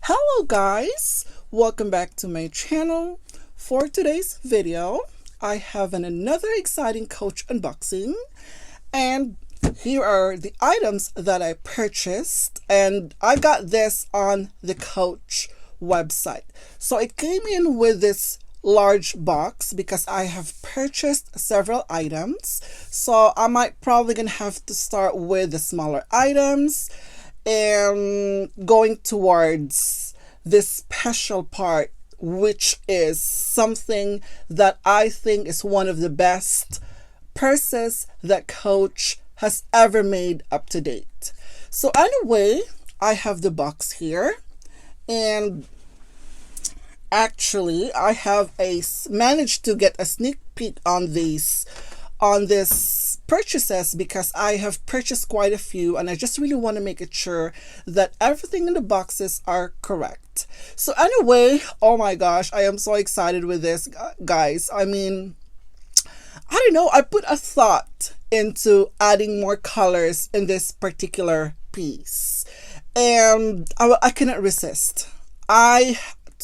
Hello guys, welcome back to my channel. For today's video, I have another exciting Coach unboxing, and here are the items that I purchased, and I got this on the Coach website. So it came in with this large box because I have purchased several items, so I might probably gonna have to start with the smaller items and going towards this special part, which is something that I think is one of the best purses that Coach has ever made up to date. So anyway, I have the box here, and actually I have managed to get a sneak peek on this purchases because I have purchased quite a few, and I just really want to make it sure that everything in the boxes are correct. So anyway, oh my gosh, I am so excited with this, guys. I mean, I don't know, I put a thought into adding more colors in this particular piece, and I couldn't resist.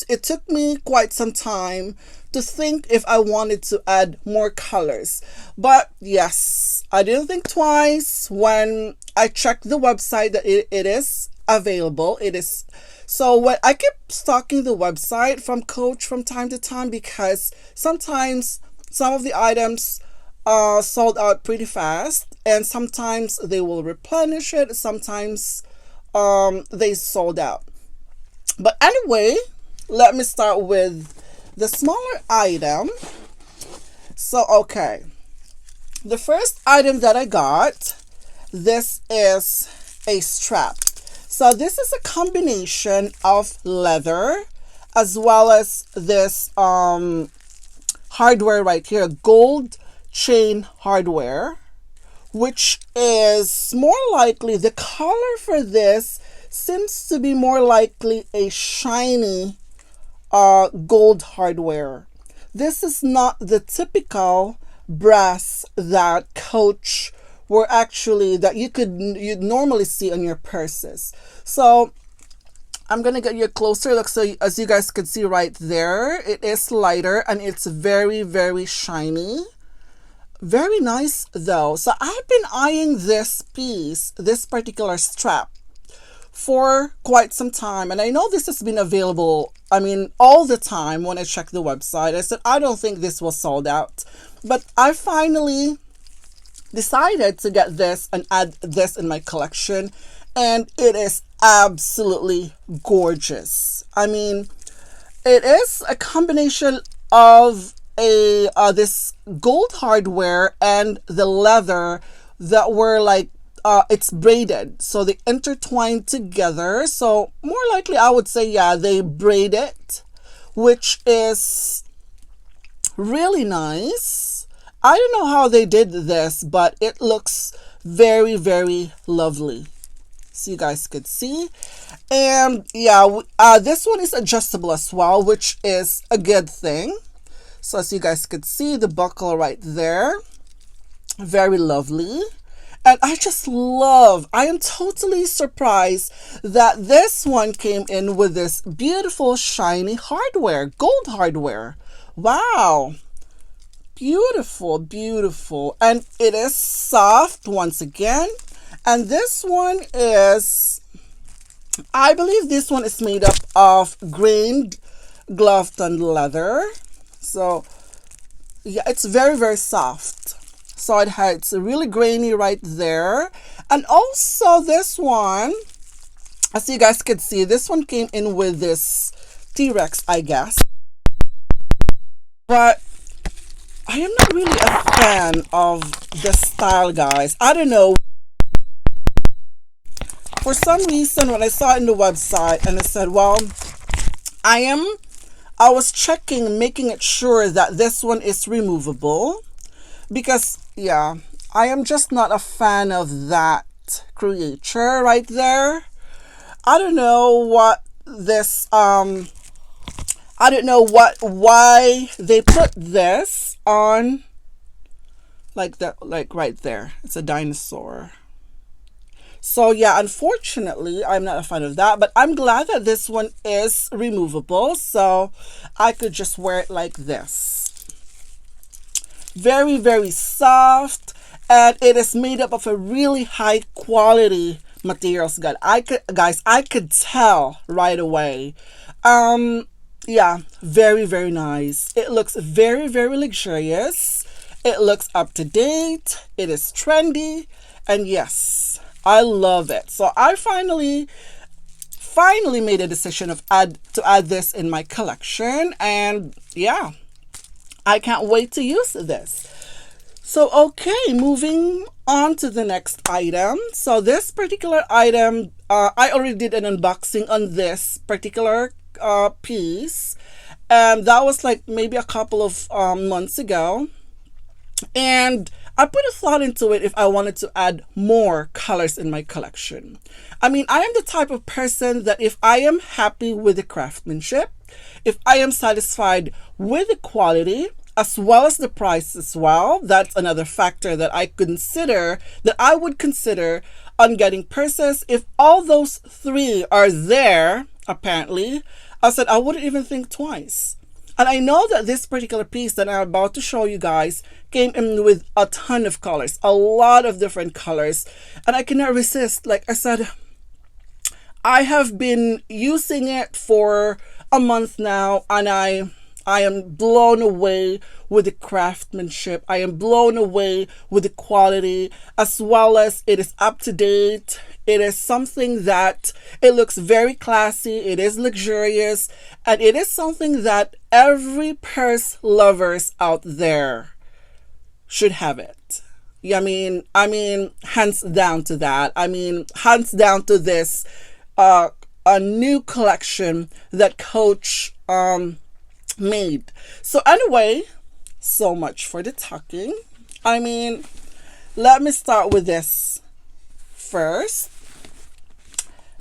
It took me quite some time to think if I wanted to add more colors. But yes, I didn't think twice when I checked the website that it is available. It is. So when I keep stalking the website from Coach from time to time, because sometimes some of the items sold out pretty fast, and sometimes they will replenish it, sometimes they sold out. But anyway, let me start with the smaller item. So, okay. The first item that I got, this is a strap. So this is a combination of leather as well as this hardware right here, gold chain hardware, which is more likely, the color for this seems to be more likely a shiny gold hardware. This is not the typical brass that Coach that you'd normally see on your purses. So I'm gonna get you a closer look. So as you guys can see right there, it is lighter and it's very, very shiny. Very nice though. So I've been eyeing this particular strap, for quite some time, and I know this has been available, I mean, all the time. When I checked the website, I said I don't think this was sold out, but I finally decided to get this and add this in my collection, and it is absolutely gorgeous. I mean, it is a combination of this gold hardware and the leather that were like, it's braided, so they intertwined together. So more likely I would say, yeah, they braid it, which is really nice. I don't know how they did this, but it looks very, very lovely, so you guys could see. And yeah, this one is adjustable as well, which is a good thing. So as you guys could see, the buckle right there, very lovely. And I am totally surprised that this one came in with this beautiful shiny hardware, gold hardware. Wow. Beautiful, beautiful. And it is soft once again. And this one is, I believe this one is made up of grained Gloved leather. So yeah, it's very, very soft. So it's really grainy right there. And also this one, as you guys could see, this one came in with this T-Rex, I guess. But I am not really a fan of the style, guys. I don't know. For some reason, when I saw it in the website and I said, well, I was checking, making it sure that this one is removable. Because, yeah, I am just not a fan of that creature right there. I don't know what this, I don't know why they put this on like that, like right there. It's a dinosaur. So yeah, unfortunately, I'm not a fan of that, but I'm glad that this one is removable, so I could just wear it like this. Very, very soft, and it is made up of a really high quality materials. Guys, I could tell right away. Yeah, very, very nice. It looks very, very luxurious. It looks up to date. It is trendy, and yes, I love it. So I finally made a decision to add this in my collection, and yeah, I can't wait to use this. So okay, moving on to the next item. So this particular item, I already did an unboxing on this particular piece, and that was like maybe a couple of months ago. And I put a thought into it if I wanted to add more colors in my collection. I mean, I am the type of person that if I am happy with the craftsmanship, if I am satisfied with the quality, as well as the price as well, that's another factor that I would consider on getting purses. If all those three are there, apparently, I said I wouldn't even think twice. And I know that this particular piece that I'm about to show you guys came in with a ton of colors, a lot of different colors. And I cannot resist. Like I said, I have been using it for a month now, and I am blown away with the craftsmanship. I am blown away with the quality, as well as it is up to date. It is something that it looks very classy. It is luxurious, and it is something that every purse lovers out there should have it. Yeah, I mean, hands down to that. I mean, hands down to this, a new collection that Coach made. So anyway, so much for the talking. I mean, let me start with this first.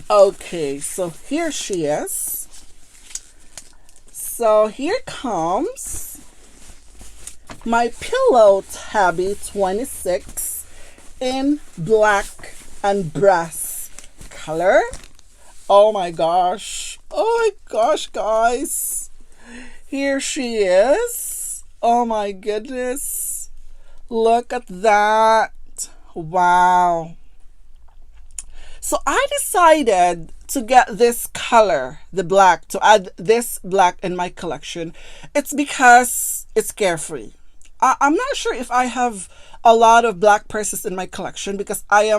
Okay, so here she is. So here comes my Pillow Tabby 26 in black and brass color. Oh my gosh. Oh my gosh, guys. Here she is. Oh my goodness. Look at that. Wow. So I decided to get this color, the black, to add this black in my collection. It's because it's carefree. I'm not sure if I have a lot of black purses in my collection because I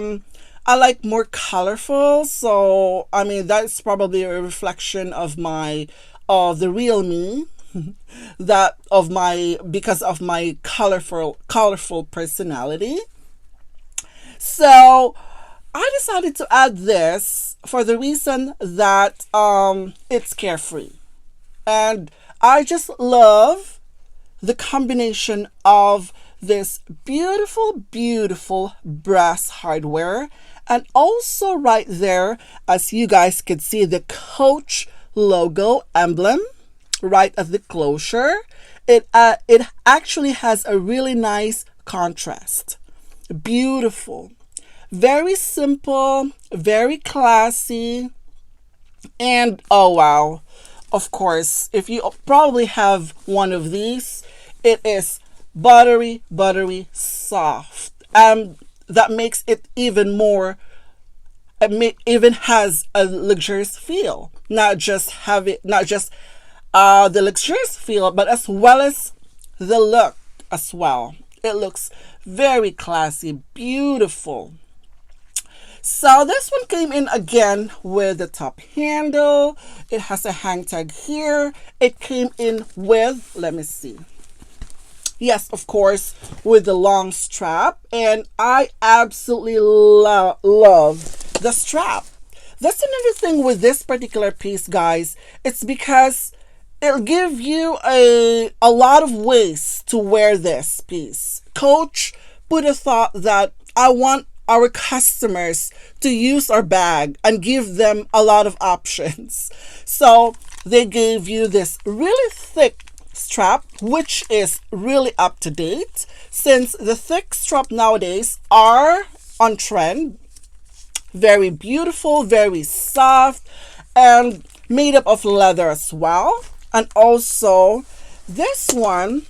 like more colorful. So I mean, that's probably a reflection of the real me. Because of my colorful personality. So I decided to add this for the reason that it's carefree, and I just love the combination of this beautiful brass hardware, and also right there, as you guys could see, the Coach logo emblem right at the closure. It actually has a really nice contrast. Beautiful. Very simple, very classy, and oh wow, of course, if you probably have one of these, it is buttery soft, and that makes it even more, even has a luxurious feel. Not just the luxurious feel, but as well as the look as well. It looks very classy, beautiful. So this one came in again with the top handle. It has a hang tag here. It came in with, let me see. Yes, of course, with the long strap. And I absolutely love the strap. That's another thing with this particular piece, guys. It's because it'll give you a lot of ways to wear this piece. Coach put a thought that I want our customers to use our bag and give them a lot of options. So they gave you this really thick strap, which is really up to date, since the thick strap nowadays are on trend. Very beautiful, very soft, and made up of leather as well. And also this one,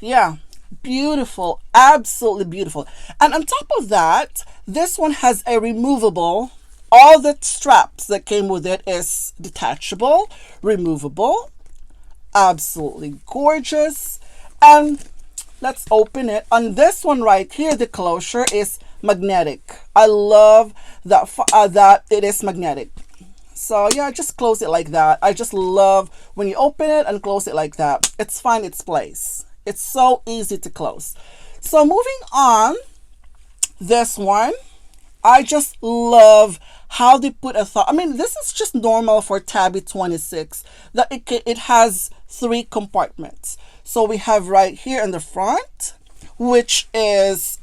yeah, beautiful, absolutely beautiful. And on top of that, this one has a removable, all the straps that came with it is detachable, removable, absolutely gorgeous. And let's open it. On this one right here, the closure is magnetic. I love that that it is magnetic. So yeah, just close it like that. I just love when you open it and close it like that. It's find its place. It's so easy to close. So moving on, this one, I just love how they put a thought. I mean, this is just normal for Tabby 26 that it has 3 compartments. So we have right here in the front, which is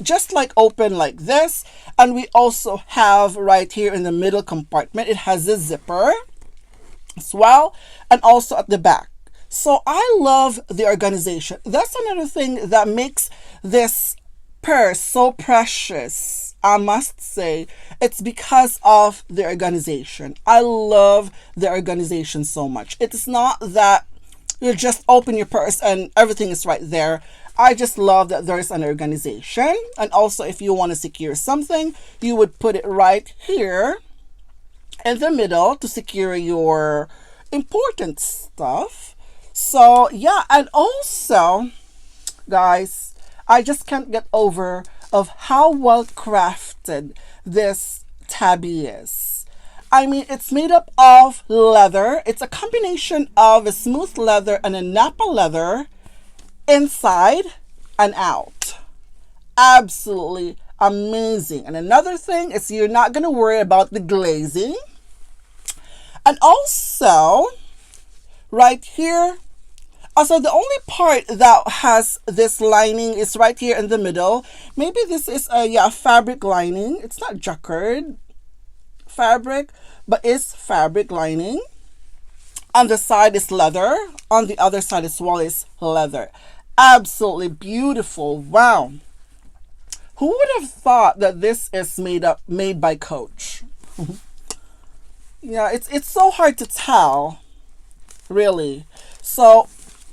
just like open like this, and we also have right here in the middle compartment, it has a zipper as well, and also at the back. So I love the organization. That's another thing that makes this purse so precious, I must say. It's because of the organization. I love the organization so much. It's not that you just open your purse and everything is right there. I just love that there's an organization. And also, if you want to secure something, you would put it right here in the middle to secure your important stuff. So yeah, and also, guys, I just can't get over of how well crafted this tabby is. I mean, it's made up of leather. It's a combination of a smooth leather and a Nappa leather inside and out. Absolutely amazing. And another thing is you're not going to worry about the glazing. And also, right here, also the only part that has this lining is right here in the middle. Maybe this is a fabric lining. It's not jacquard fabric, but it's fabric lining. On the side is leather. On the other side as well is leather. Absolutely beautiful. Wow. Who would have thought that this is made by Coach? Yeah, it's so hard to tell, really. So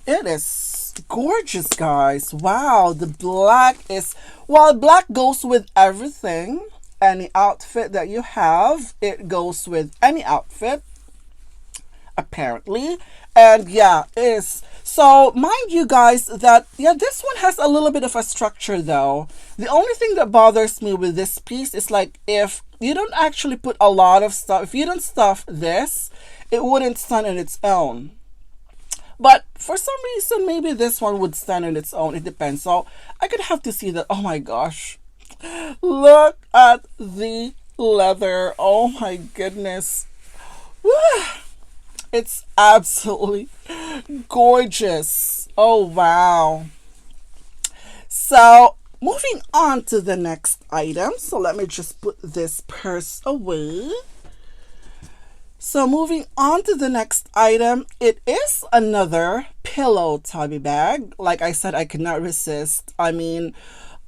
it is gorgeous, guys. Wow, the black is, well, black goes with everything. Any outfit that you have, it goes with any outfit, apparently. And yeah, it is. So mind you guys that, yeah, this one has a little bit of a structure though. The only thing that bothers me with this piece is like if you don't actually put a lot of stuff, if you don't stuff this, it wouldn't stand on its own. But for some reason, maybe this one would stand on its own. It depends. So I could have to see that. Oh my gosh. Look at the leather. Oh my goodness. It's absolutely gorgeous. Oh wow. So moving on to the next item. So let me just put this purse away. So moving on to the next item, it is another pillow tabby bag. Like I said, I could not resist. I mean,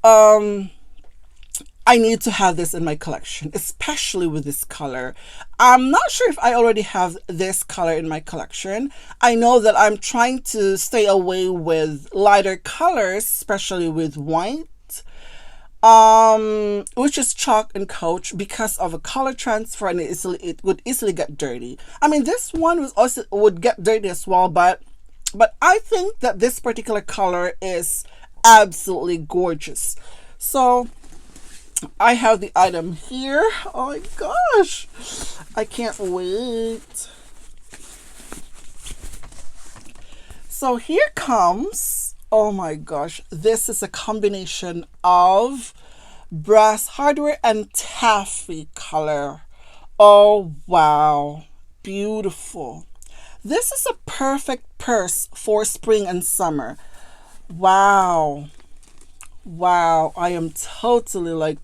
I need to have this in my collection, especially with this color. I'm not sure if I already have this color in my collection. I know that I'm trying to stay away with lighter colors, especially with white. Which is chalk and Coach because of a color transfer, and it would easily get dirty. I mean, this one would get dirty as well, but I think that this particular color is absolutely gorgeous. So I have the item here. Oh my gosh, I can't wait. So here comes, oh my gosh, this is a combination of brass hardware and taffy color. Oh wow, beautiful. This is a perfect purse for spring and summer. Wow. Wow, I am totally like,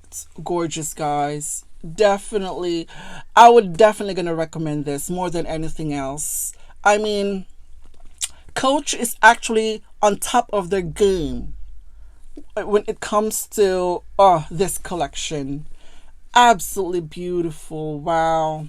it's gorgeous, guys. Definitely, I would definitely gonna recommend this more than anything else. I mean, Coach is actually on top of their game. when it comes to this collection. Absolutely beautiful. Wow.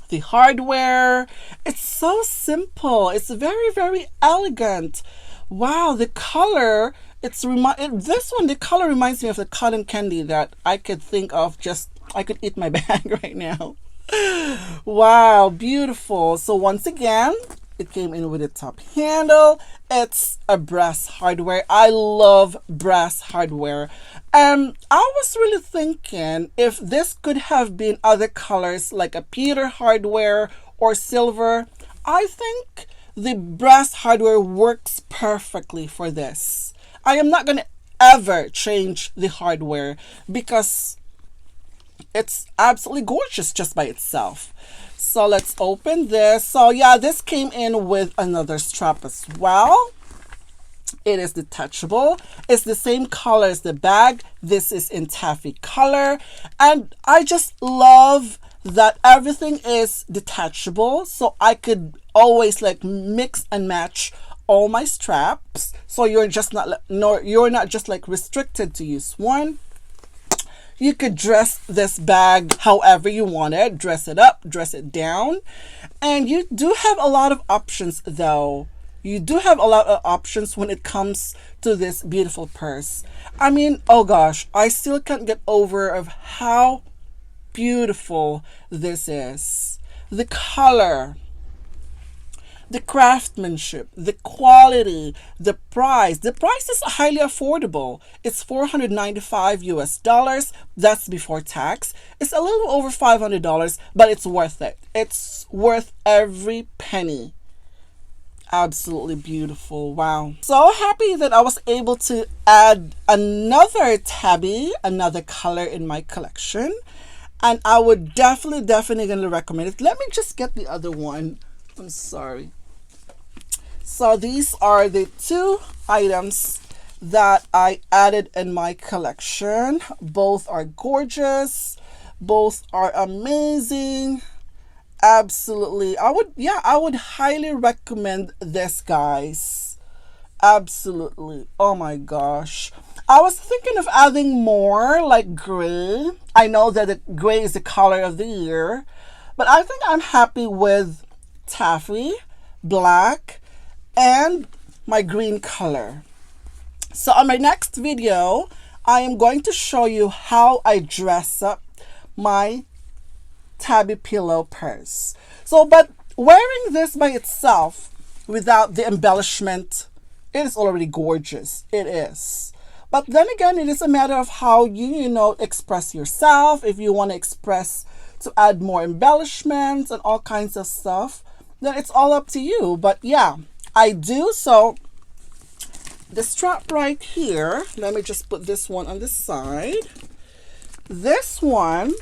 The hardware, it's so simple. It's very, very elegant. Wow, the color, this one, the color reminds me of the cotton candy that I could think of. Just, I could eat my bag right now. Wow, beautiful. So once again, it came in with a top handle. It's a brass hardware. I love brass hardware. I was really thinking if this could have been other colors like a pewter hardware or silver. I think the brass hardware works perfectly for this. I am not going to ever change the hardware because it's absolutely gorgeous just by itself. So let's open this. So yeah, this came in with another strap as well. It is detachable. It's the same color as the bag. This is in taffy color. And I just love that everything is detachable. So I could always like mix and match all my straps. So you're not just like restricted to use one. You could dress this bag however you want it. Dress it up, dress it down. And you do have a lot of options though. You do have a lot of options when it comes to this beautiful purse. I mean, oh gosh, I still can't get over of how beautiful this is. The color, the craftsmanship, the quality, the price. The price is highly affordable. It's $495 US. That's before tax. It's a little over $500, but it's worth it. It's worth every penny. Absolutely beautiful. Wow. So happy that I was able to add another tabby, another color in my collection. And I would definitely gonna recommend it. Let me just get the other one. I'm sorry. So these are the two items that I added in my collection. Both are gorgeous. Both are amazing. Absolutely. I would highly recommend this, guys. Absolutely. Oh my gosh. I was thinking of adding more like gray. I know that the gray is the color of the year, but I think I'm happy with taffy, black, and my green color. So on my next video, I am going to show you how I dress up my tabby pillow purse. So, but wearing this by itself without the embellishment, it is already gorgeous. It is. But then again, it is a matter of how you express yourself. If you want to express to add more embellishments and all kinds of stuff, then it's all up to you. But yeah, I do. So the strap right here, let me just put this one on the side. This one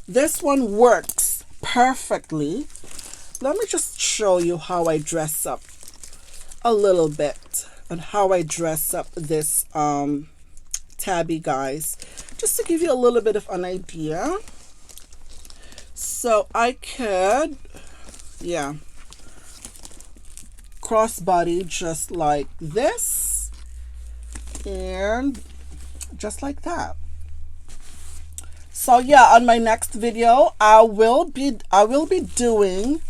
works perfectly. Let me just show you how I dress up a little bit and how I dress up this tabby, guys, just to give you a little bit of an idea. So I could, yeah, crossbody just like this and just like that. So yeah, on my next video, I will be doing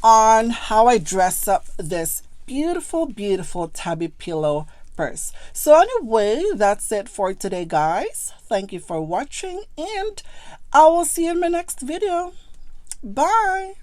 on how I dress up this beautiful tabby pillow purse. So anyway, that's it for today, guys. Thank you for watching, and I will see you in my next video. Bye.